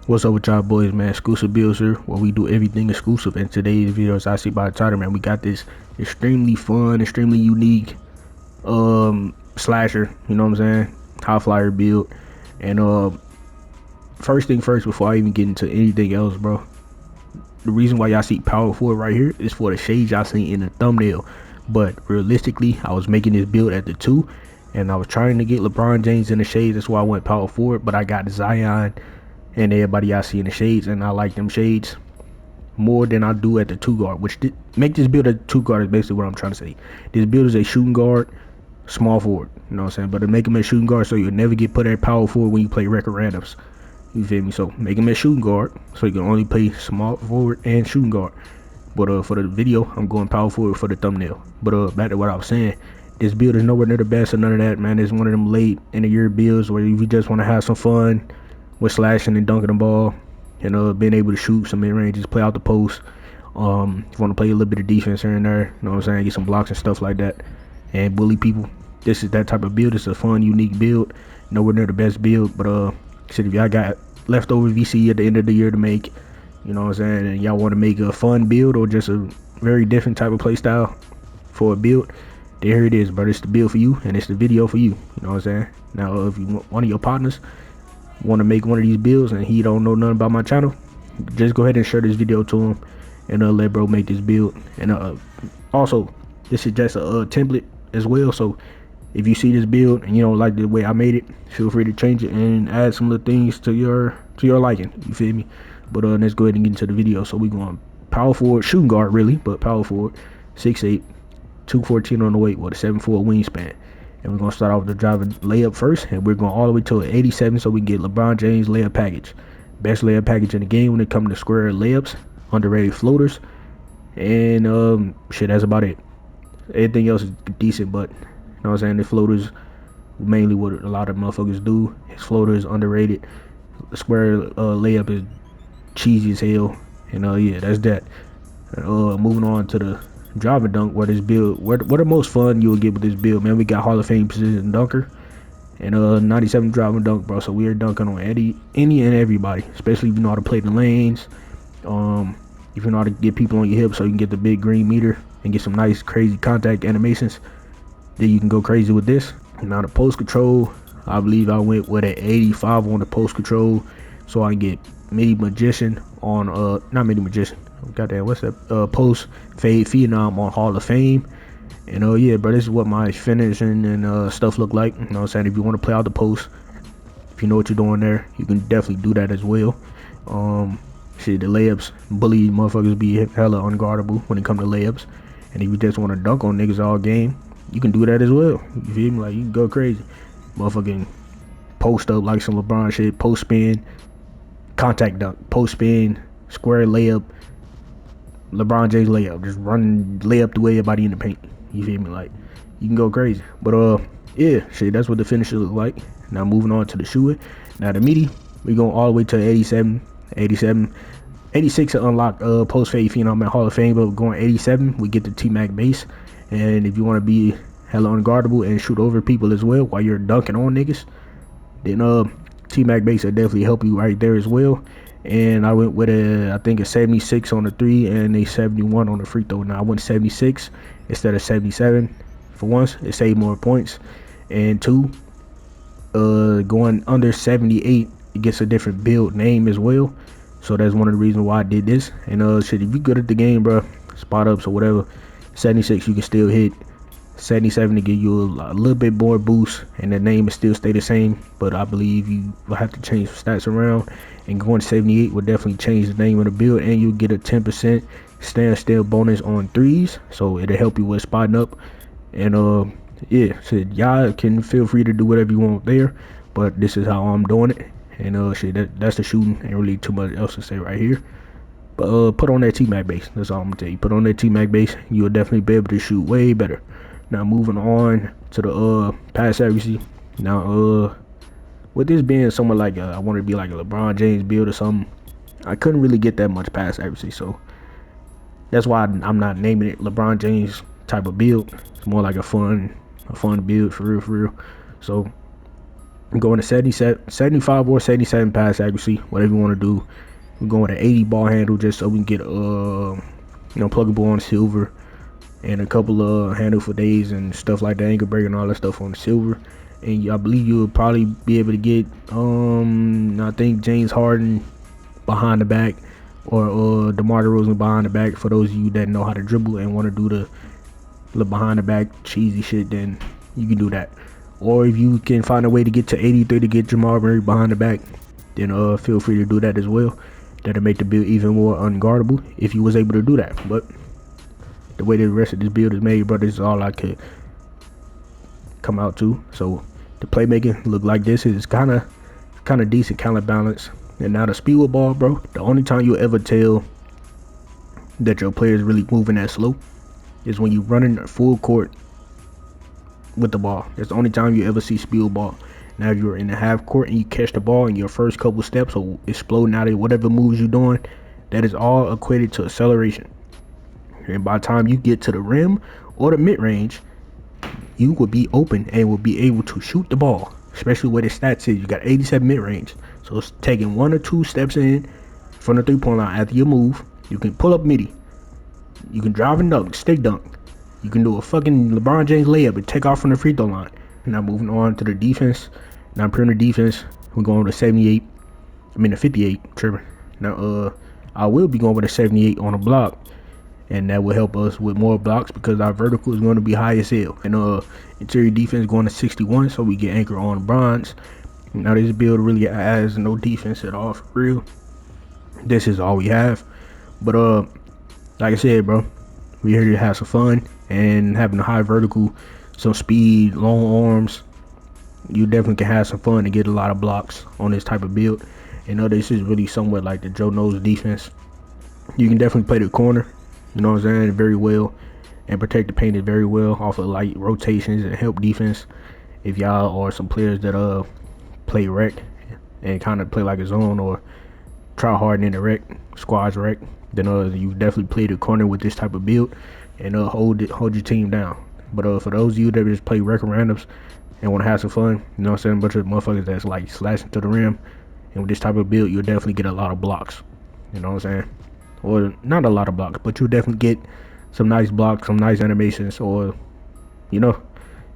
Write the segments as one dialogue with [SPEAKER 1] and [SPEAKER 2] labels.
[SPEAKER 1] What's up with y'all boys, man? Exclusive Builds here, where we do everything exclusive. And today's video, as I see by the title, man, we got this extremely fun, extremely unique slasher, you know what I'm saying? High flyer build. And first thing first, before I even get into anything else, bro, the reason why y'all see power forward right here is for the shades y'all see in the thumbnail. But realistically, I was making this build at the 2, and I was trying to get LeBron James in the shades. That's why I went power forward, but I got Zion and everybody y'all see in the shades, and I like them shades more than I do at the 2 guard, which make this build at the 2 guard is basically what I'm trying to say. This build is a shooting guard, small forward, you know what I'm saying? But to make him a shooting guard so you'll never get put at power forward when you play record randoms. You feel me? So make him a shooting guard so you can only play small forward and shooting guard. But for the video, I'm going power forward for the thumbnail. But back to what I was saying, this build is nowhere near the best or none of that, man. It's one of them late in the year builds where you just want to have some fun with slashing and dunking the ball, and being able to shoot some mid ranges, play out the post. If you want to play a little bit of defense here and there, you know what I'm saying, get some blocks and stuff like that, and bully people. This is that type of build. It's a fun, unique build. Nowhere near the best build, but shit, if y'all got leftover VC at the end of the year to make, you know what I'm saying, and y'all want to make a fun build or just a very different type of play style for a build, there it is, bro. It's the build for you, and it's the video for you. You know what I'm saying? Now, if you want one of your partners want to make one of these builds and he don't know nothing about my channel, just go ahead and share this video to him, and let bro make this build. And also, this is just a template as well, so if you see this build and you don't like the way I made it, feel free to change it and add some little things to your liking. You feel me? But let's go ahead and get into the video. So we going power forward, shooting guard really, but power forward, 6'8", 214 on the weight with a 7'4" wingspan. And we're going to start off with the driving layup first, and we're going all the way to an 87 so we can get LeBron James layup package. Best layup package in the game when it comes to square layups, underrated floaters, and shit, that's about it. Everything else is decent, but you know what I'm saying, the floaters mainly what a lot of motherfuckers do. His floater is underrated. The square layup is cheesy as hell, and yeah, that's that. Moving on to the driving dunk, where this build, what the most fun you will get with this build, man. We got Hall of Fame precision dunker and 97 driving dunk, bro. So we are dunking on any and everybody, especially if you know how to play the lanes. If you know how to get people on your hips so you can get the big green meter and get some nice crazy contact animations, then you can go crazy with this. Now the post control, I believe I went with an 85 on the post control so I can get midi magician on not midi magician, goddamn, what's that, post fade phenom on Hall of Fame. And yeah, bro, this is what my finishing and stuff look like. You know what I'm saying? If you want to play out the post, if you know what you're doing there, you can definitely do that as well. Shit, the layups, bully motherfuckers be hella unguardable when it comes to layups. And if you just want to dunk on niggas all game, you can do that as well. You feel me? Like, you can go crazy. Motherfucking post up like some LeBron shit, post spin, contact dunk, post spin, square layup, LeBron James layup, just run layup through everybody in the paint. You feel me? Like, you can go crazy. But yeah, shit, that's what the finisher look like. Now moving on to the shoe. Now the midi, we going all the way to 87, 86 to unlock post fade phenom at Hall of Fame, but going 87, we get the T-Mac base. And if you want to be hella unguardable and shoot over people as well while you're dunking on niggas, then T-Mac base will definitely help you right there as well. And I went with I think a 76 on the 3 and a 71 on the free throw. Now I went 76 instead of 77 for once. It saved more points. And 2, going under 78, it gets a different build name as well. So that's one of the reasons why I did this. And shit, if you good at the game, bro, spot ups or whatever, 76 you can still hit. 77 to give you a little bit more boost, and the name will still stay the same, but I believe you will have to change some stats around, and going to 78 will definitely change the name of the build, and you'll get a 10% standstill bonus on threes, so it'll help you with spotting up. And yeah, so y'all can feel free to do whatever you want there, but this is how I'm doing it. And shit, that's the shooting. Ain't really too much else to say right here. But put on that T-Mac base. That's all I'm gonna tell you. Put on that T-Mac base, you'll definitely be able to shoot way better. Now moving on to the pass accuracy. Now with this being somewhat like I wanted to be like a LeBron James build or something, I couldn't really get that much pass accuracy, so that's why I'm not naming it LeBron James type of build. It's more like a fun build for real. So I'm going to 75 or 77 pass accuracy, whatever you want to do. We're going to 80 ball handle just so we can get pluggable on silver, and a couple of handle for days and stuff like that, ankle break and all that stuff on the silver. And I believe you'll probably be able to get I think James Harden behind the back, or DeMar DeRozan behind the back, for those of you that know how to dribble and want to do the behind the back cheesy shit. Then you can do that. Or if you can find a way to get to 83 to get Jamal Murray behind the back, then feel free to do that as well. That'll make the build even more unguardable if you was able to do that. But the way the rest of this build is made, bro, this is all I could come out to. So the playmaking look like this is kind of decent, kind of balanced. And now the speed with ball, bro, the only time you'll ever tell that your player is really moving that slow is when you running full court with the ball. That's the only time you ever see speed with ball. Now if you're in the half court and you catch the ball in your first couple steps or exploding out of whatever moves you're doing, that is all equated to acceleration. And by the time you get to the rim or the mid-range, you will be open and will be able to shoot the ball, especially where the stats is. You got 87 mid-range. So it's taking 1 or 2 steps in from the three-point line after you move. You can pull up midi. You can drive and dunk, stick dunk. You can do a fucking LeBron James layup and take off from the free throw line. Now moving on to the defense. Now perimeter defense, we're going with a 78. I mean a 58, tripping. Now I will be going with a 78 on a block, and that will help us with more blocks because our vertical is going to be high as hell. And interior defense going to 61, so we get anchor on bronze. Now this build really has no defense at all, for real. This is all we have. But like I said, bro, we here to have some fun, and having a high vertical, some speed, long arms, you definitely can have some fun and get a lot of blocks on this type of build. And this is really somewhat like the Joe Knows defense. You can definitely play the corner, you know what I'm saying, very well, and protect the paint very well off of light rotations and help defense. If y'all are some players that play rec and kind of play like a zone or try hard in the rec, squads rec, then you definitely play the corner with this type of build and hold your team down. But for those of you that just play rec randoms and want to have some fun, you know what I'm saying, a bunch of motherfuckers that's like slashing to the rim, and with this type of build you'll definitely get a lot of blocks, you know what I'm saying, or not a lot of blocks, but you'll definitely get some nice blocks, some nice animations, or you'll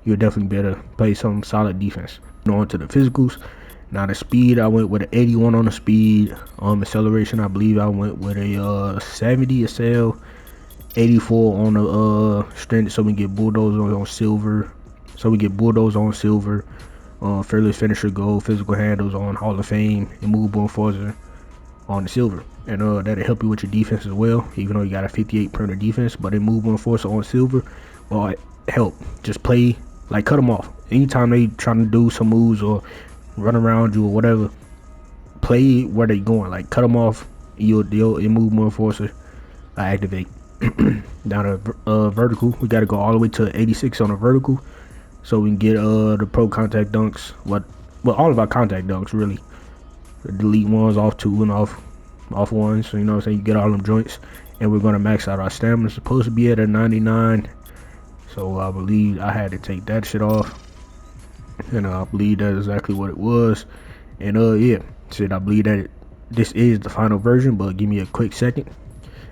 [SPEAKER 1] definitely be able to play some solid defense. On to the physicals. Now the speed, I went with an 81 on the speed. Acceleration, I believe I went with a 70 accel, 84 on the strength, so we get bulldozer on silver. Fearless finisher gold, physical handles on Hall of Fame, and movable enforcer on the silver. And that'll help you with your defense as well, even though you got a 58 perimeter defense. But a movable enforcer on silver will help. Just play, like, cut them off. Anytime they trying to do some moves or run around you or whatever, play where they going. Like, cut them off. Your movable enforcer activate. Down to vertical, we got to go all the way to 86 on the vertical, so we can get the pro contact dunks. Well, all of our contact dunks really. Delete ones, off 2 and off 1. So you know what I'm saying, you get all them joints. And we're gonna max out our stamina. It's supposed to be at a 99. So I believe I had to take that shit off. And I believe that's exactly what it was. And yeah, I believe that this is the final version, but give me a quick second.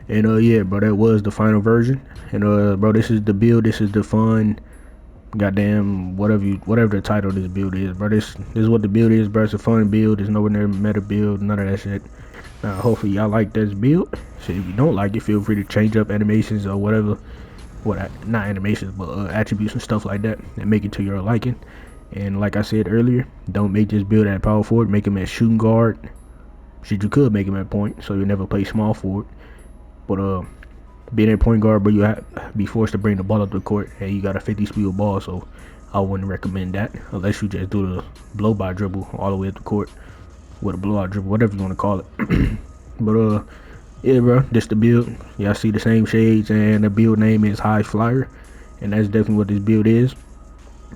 [SPEAKER 1] And yeah, bro, that was the final version. And bro, this is the build, this is the fun, goddamn, whatever the title of this build is, bro. This is what the build is, bro. It's a fun build. It's nowhere near meta build, none of that shit. Hopefully y'all like this build. So if you don't like it, feel free to change up animations or whatever. Not animations, but attributes and stuff like that, and make it to your liking. And like I said earlier, don't make this build at power forward. Make him at shooting guard. Shit, you could make him at point, so you never play small forward. But being at point guard, but you have be forced to bring the ball up the court, and you got a 50 speed ball, so I wouldn't recommend that unless you just do the blow by dribble all the way up the court with a blowout dribble, whatever you want to call it. But yeah, bro, this the build. Y'all see the same shades, and the build name is High Flyer, and that's definitely what this build is.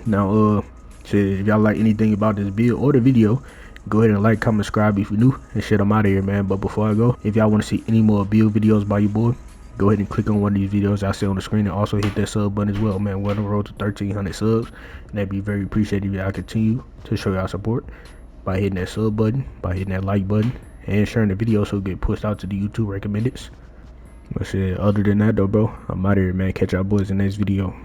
[SPEAKER 1] Now shit, if y'all like anything about this build or the video, go ahead and like, comment, subscribe if you're new, and shit, I'm out of here, man. But before I go, if y'all want to see any more build videos by your boy, go ahead and click on one of these videos I see on the screen, and also hit that sub button as well, man. We're on the road to 1,300 subs, and that'd be very appreciated if y'all continue to show y'all support by hitting that sub button, by hitting that like button, and sharing the video so it get pushed out to the YouTube recommendeds. But shit, other than that though, bro, I'm out of here, man. Catch y'all boys in the next video.